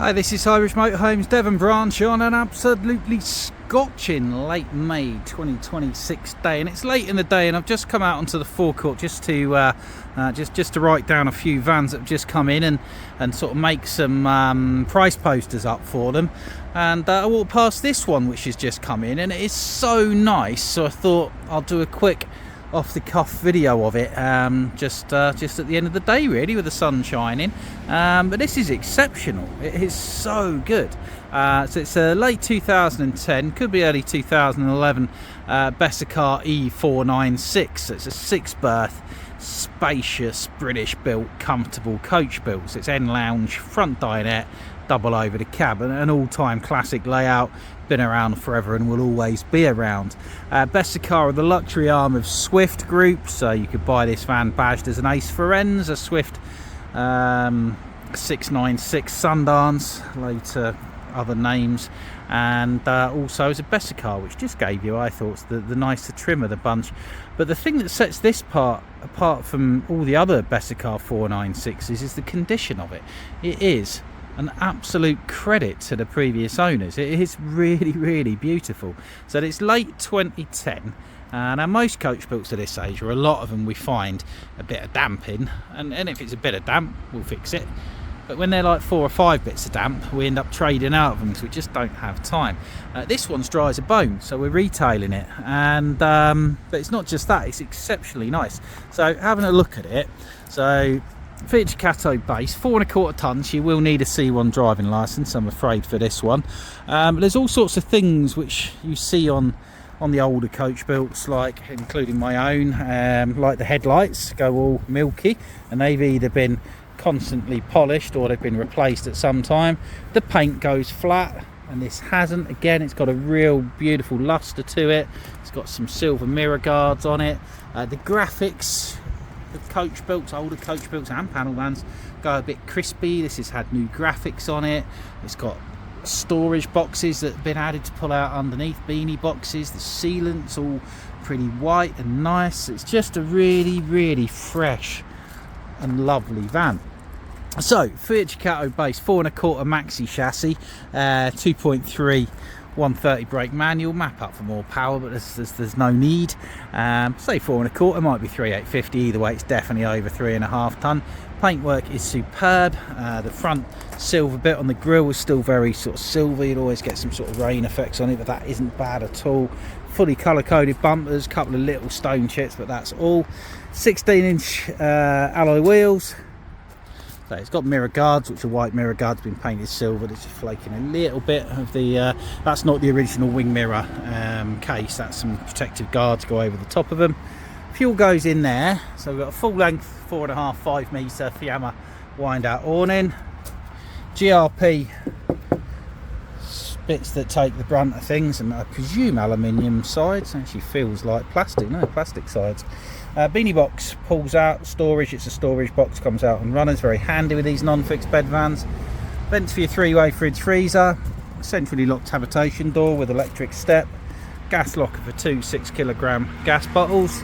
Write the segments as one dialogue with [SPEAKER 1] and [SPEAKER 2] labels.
[SPEAKER 1] Hi, this is Highbridge Motorhome's Devon branch on an absolutely scorching late May 2026 day, and it's late in the day and I've just come out onto the forecourt just to write down a few vans that have just come in and sort of make some price posters up for them. And I walked past this one which has just come in and it is so nice, so I thought I'll do a quick off the cuff video of it just at the end of the day, really, with the sun shining. But this is exceptional. It is so good. So it's a late 2010, could be early 2011 Besscarr E496. It's a 6-berth spacious British built comfortable coach built. So it's end lounge, front dinette, double over the cab, an all-time classic layout, been around forever and will always be around. Besscarr are the luxury arm of Swift Group, so you could buy this van badged as an Ace Firenze, a Swift 696 Sundance, later other names, and also as a Besscarr, which just gave you, I thought, the nicer trim of the bunch. But the thing that sets this part apart from all the other Besscarr 496s is the condition of it. It is an absolute credit to the previous owners. It is really, really beautiful. So it's late 2010. Now most coach builds at this age, or a lot of them, we find a bit of damp in, and if it's a bit of damp, we'll fix it. But when they're like 4 or 5 bits of damp, we end up trading out of them because we just don't have time. This one's dry as a bone, so we're retailing it. And but it's not just that, it's exceptionally nice. So having a look at it, so Fiat Cato base, 4¼ tonnes. You will need a C1 driving licence, I'm afraid, for this one. But there's all sorts of things which you see on the older coach builds, like including my own, like the headlights go all milky, and they've either been constantly polished or they've been replaced at some time. The paint goes flat, and this hasn't. Again, it's got a real beautiful luster to it. It's got some silver mirror guards on it. The graphics, the coach builds, older coach builds and panel vans, go a bit crispy. This has had new graphics on it. It's got storage boxes that have been added to pull out underneath, beanie boxes. The sealant's all pretty white and nice. It's just a really, really fresh and lovely van. So Fiat Cato base, 4¼ maxi chassis, 2.3 130 brake manual, map up for more power, but there's no need. Say 4¼ might be 3,850, either way it's definitely over 3.5 tonne. Paintwork is superb. The front silver bit on the grille is still very sort of silver. You'd always get some sort of rain effects on it, but that isn't bad at all. Fully colour coded bumpers, a couple of little stone chips, but that's all. 16-inch alloy wheels. So it's got mirror guards, which are white mirror guards, been painted silver. It's just flaking a little bit of the that's not the original wing mirror case, that's some protective guards go over the top of them. Fuel goes in there, so we've got a full length 4.5 5 metre Fiamma wind out awning, GRP bits that take the brunt of things, and I presume aluminium sides. Actually feels like plastic, no, plastic sides. Beanie box pulls out, storage, it's a storage box, comes out on runners, very handy with these non-fixed bed vans. Vents for your 3-way fridge freezer, centrally locked habitation door with electric step, gas locker for 2 6kg gas bottles.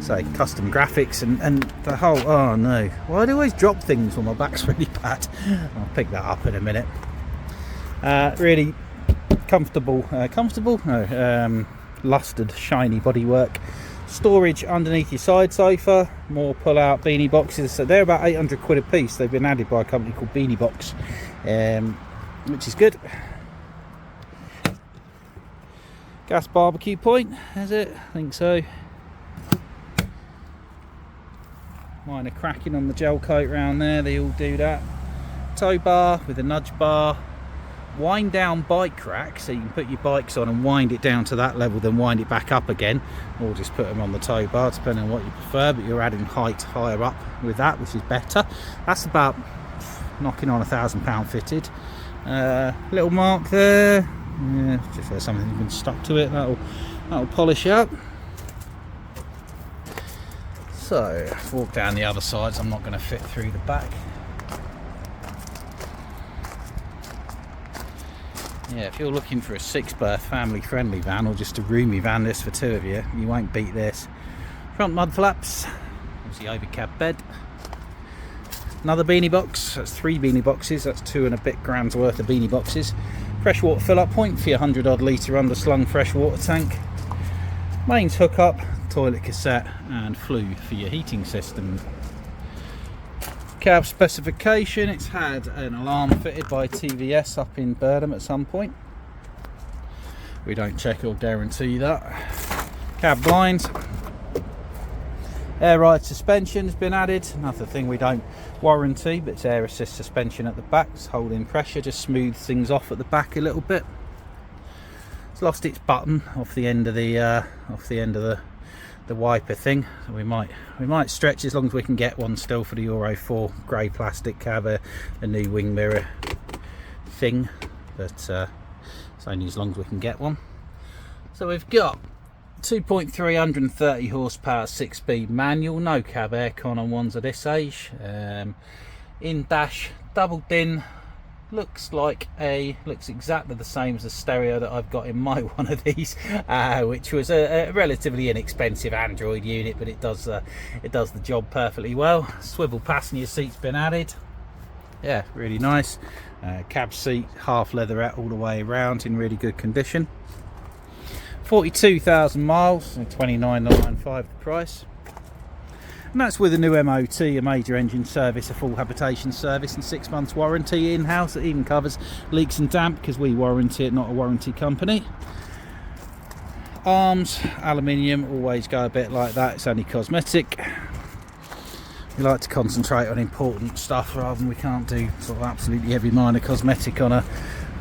[SPEAKER 1] So custom graphics and the whole, oh no, why do I always drop things when my back's really bad? I'll pick that up in a minute. Really comfortable, lustered shiny bodywork. Storage underneath your side sofa, more pull out beanie boxes, so they're about 800 quid a piece. They've been added by a company called Beanie Box, which is good. Gas barbecue point, is it? I think so. Minor cracking on the gel coat round there, they all do that. Tow bar with a nudge bar. Wind down bike rack, so you can put your bikes on and wind it down to that level, then wind it back up again, or just put them on the tow bar, depending on what you prefer, but you're adding height higher up with that, which is better. That's about knocking on £1,000 fitted. Little mark there, yeah, just there's something that's been stuck to it, that'll polish up. So walk down the other sides, I'm not going to fit through the back. Yeah, if you're looking for a 6-berth family friendly van, or just a roomy van this for 2 of you, you won't beat this. Front mud flaps, obviously over cab bed, Another beanie box. That's 3 beanie boxes. That's 2 and a bit grams worth of beanie boxes. Freshwater fill-up point for your 100 odd litre underslung freshwater tank. Mains hookup, toilet cassette, and flue for your heating system. Cab specification: it's had an alarm fitted by TVS up in Burnham at some point. We don't check or guarantee that. Cab blinds. Air ride suspension has been added. Another thing we don't warranty, but it's air assist suspension at the back. It's holding pressure, just smooths things off at the back a little bit. It's lost its button off the end of the wiper thing. So we might stretch as long as we can get one still for the Euro 4 grey plastic cab, a new wing mirror thing, but it's only as long as we can get one. So we've got 2.330 horsepower 6-speed manual, no cab aircon on ones of this age. In dash, double din, looks exactly the same as the stereo that I've got in my one of these, which was a relatively inexpensive Android unit, but it does the job perfectly well. Swivel passenger seat's been added. Yeah, really nice. Cab seat, half leatherette all the way around, in really good condition. 42,000 miles, and 29,995 the price. And that's with a new MOT, a major engine service, a full habitation service, and 6 months warranty in-house. It even covers leaks and damp because we warranty it, not a warranty company. Arms, aluminium, always go a bit like that. It's only cosmetic. We like to concentrate on important stuff rather than we can't do sort of absolutely every minor cosmetic on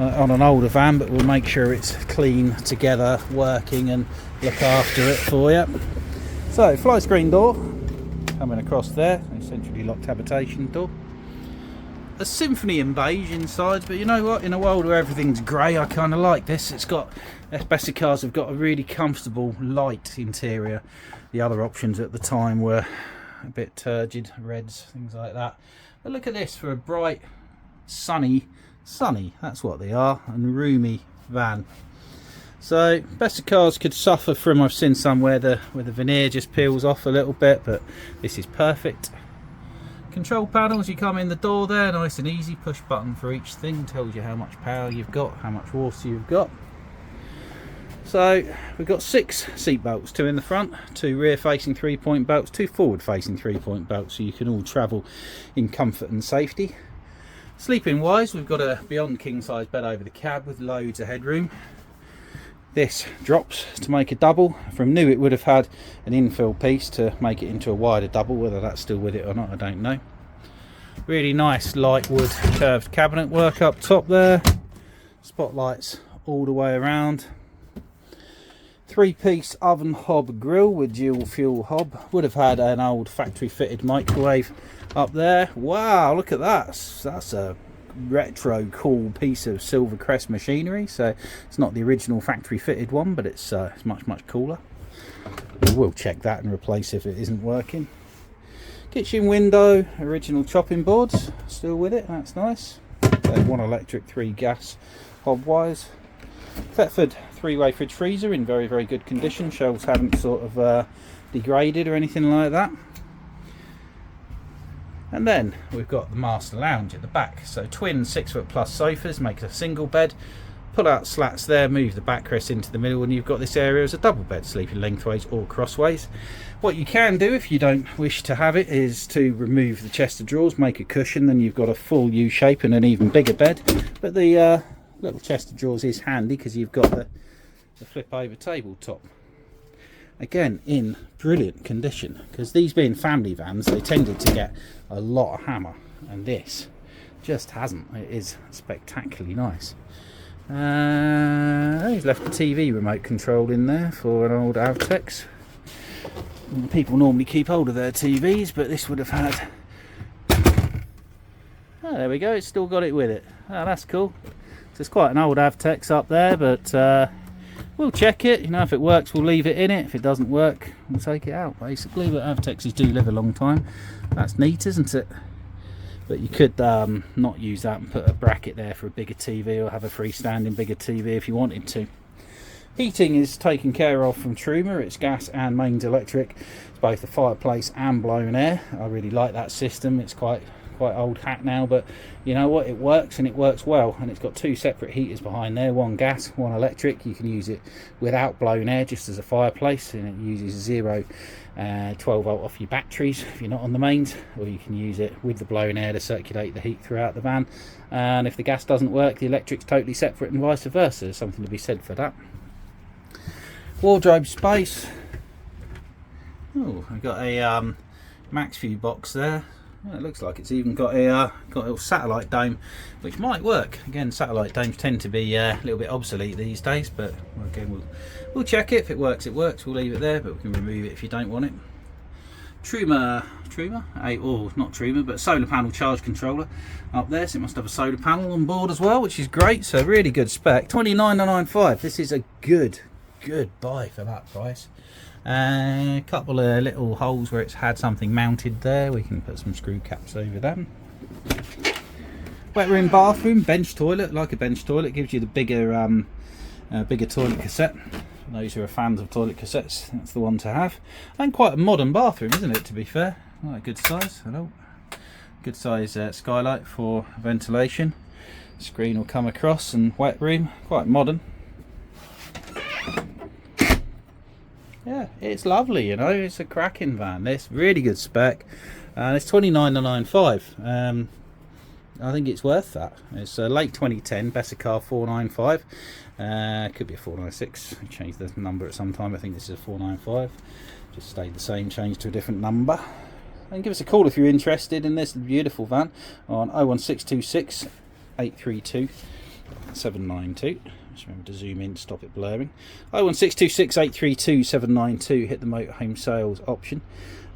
[SPEAKER 1] an older van, but we'll make sure it's clean, together, working, and look after it for you. So, fly screen door coming across there, a centrally locked habitation door. A symphony in beige inside, but you know what? In a world where everything's grey, I kind of like this. It's got, Besscarrs have got a really comfortable light interior. The other options at the time were a bit turgid, reds, things like that. But look at this for a bright, sunny, that's what they are, and roomy van. So Besscarrs could suffer from, I've seen some where the veneer just peels off a little bit, but this is perfect. Control panels, you come in the door there, nice and easy, push button for each thing, tells you how much power you've got, how much water you've got. So we've got 6 seat belts, 2 in the front, 2 rear facing 3-point belts, 2 forward facing 3-point belts, so you can all travel in comfort and safety. Sleeping wise, we've got a beyond king size bed over the cab with loads of headroom. This drops to make a double. From new it would have had an infill piece to make it into a wider double, whether that's still with it or not I don't know. Really nice light wood curved cabinet work up top there. Spotlights all the way around. 3-piece oven hob grill with dual fuel hob. Would have had an old factory fitted microwave up there. Wow, look at that. That's a retro cool piece of Silvercrest machinery. So it's not the original factory fitted one, but it's much cooler. We'll check that and replace if it isn't working. Kitchen window, original chopping boards, still with it, that's nice. 1 electric, 3 gas hob wires. Thetford 3-way fridge freezer in very good condition. Shelves haven't sort of degraded or anything like that. And then we've got the master lounge at the back. So twin 6-foot+ sofas, makes a single bed. Pull out slats there, move the backrest into the middle, and you've got this area as a double bed, sleeping lengthways or crossways. What you can do if you don't wish to have it is to remove the chest of drawers, make a cushion, then you've got a full U shape and an even bigger bed. But the little chest of drawers is handy because you've got the flip over tabletop. Again, in brilliant condition, because these being family vans, they tended to get a lot of hammer, and this just hasn't. It is spectacularly nice. He's left the TV remote control in there for an old Avtex. People normally keep hold of their TVs, but this would have had... Oh, there we go, it's still got it with it. Oh, that's cool. So it's quite an old Avtex up there, but we'll check it. You know, if it works, we'll leave it in it. If it doesn't work, we'll take it out, basically. But Avtexes do live a long time. That's neat, isn't it? But you could not use that and put a bracket there for a bigger TV, or have a freestanding bigger TV if you wanted to. Heating is taken care of from Truma. It's gas and mains electric. It's both a fireplace and blown air. I really like that system. It's quite quite old hat now, but you know what, it works, and it works well. And it's got 2 separate heaters behind there, 1 gas, 1 electric. You can use it without blown air, just as a fireplace, and it uses 12 volt off your batteries if you're not on the mains, or you can use it with the blown air to circulate the heat throughout the van. And if the gas doesn't work, the electric's totally separate, and vice versa. There's something to be said for that. Wardrobe space. Oh, I've got a max view box there. Well, it looks like it's even got a little satellite dome, which might work. Again, satellite domes tend to be a little bit obsolete these days, but again, we'll check it. If it works, it works. We'll leave it there, but we can remove it if you don't want it. Not Truma, but solar panel charge controller up there, so it must have a solar panel on board as well, which is great. So really good spec. 29,995. This is a good buy for that price. A couple of little holes where it's had something mounted there. We can put some screw caps over them. Wet room, bathroom, bench toilet. Like a bench toilet, gives you the bigger toilet cassette. For those who are fans of toilet cassettes, that's the one to have. And quite a modern bathroom, isn't it, to be fair? Quite a good size. Hello. Good size skylight for ventilation. Screen will come across, and wet room, quite modern. Yeah, it's lovely, you know. It's a cracking van. This really good spec, and it's 29,995. I think it's worth that. It's a late 2010 Besscarr 495. Could be a 496. I changed the number at some time. I think this is a 495. Just stayed the same, changed to a different number. And give us a call if you're interested in this beautiful van on 01626 832 792. Just remember to zoom in to stop it blurring. 01626 832 792. Hit the motorhome sales option.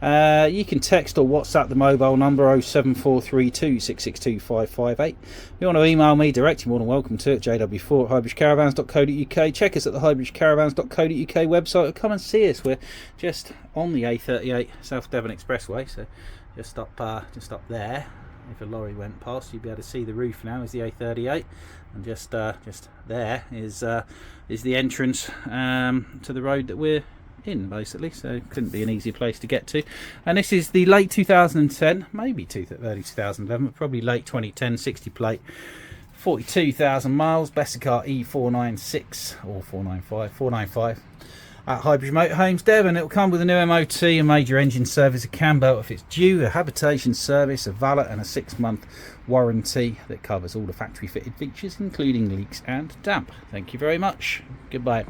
[SPEAKER 1] You can text or WhatsApp the mobile number 07432 662 558. If you want to email me direct, you're more than welcome to it. JW4 at highbridgecaravan.co.uk. Check us at the highbridgecaravan.co.uk website, or come and see us. We're just on the A38 South Devon Expressway, so just up there. If a lorry went past, you'd be able to see the roof now. Is the A38, and just there is the entrance to the road that we're in, basically. So it couldn't be an easy place to get to. And this is the late 2010, maybe early 2011, but probably late 2010, 60 plate, 42,000 miles, Besscarr E496 or 495 at Highbridge Motorhomes, Devon. It will come with a new MOT, a major engine service, a cam belt if it's due, a habitation service, a valet, and a 6-month warranty that covers all the factory fitted features, including leaks and damp. Thank you very much. Goodbye.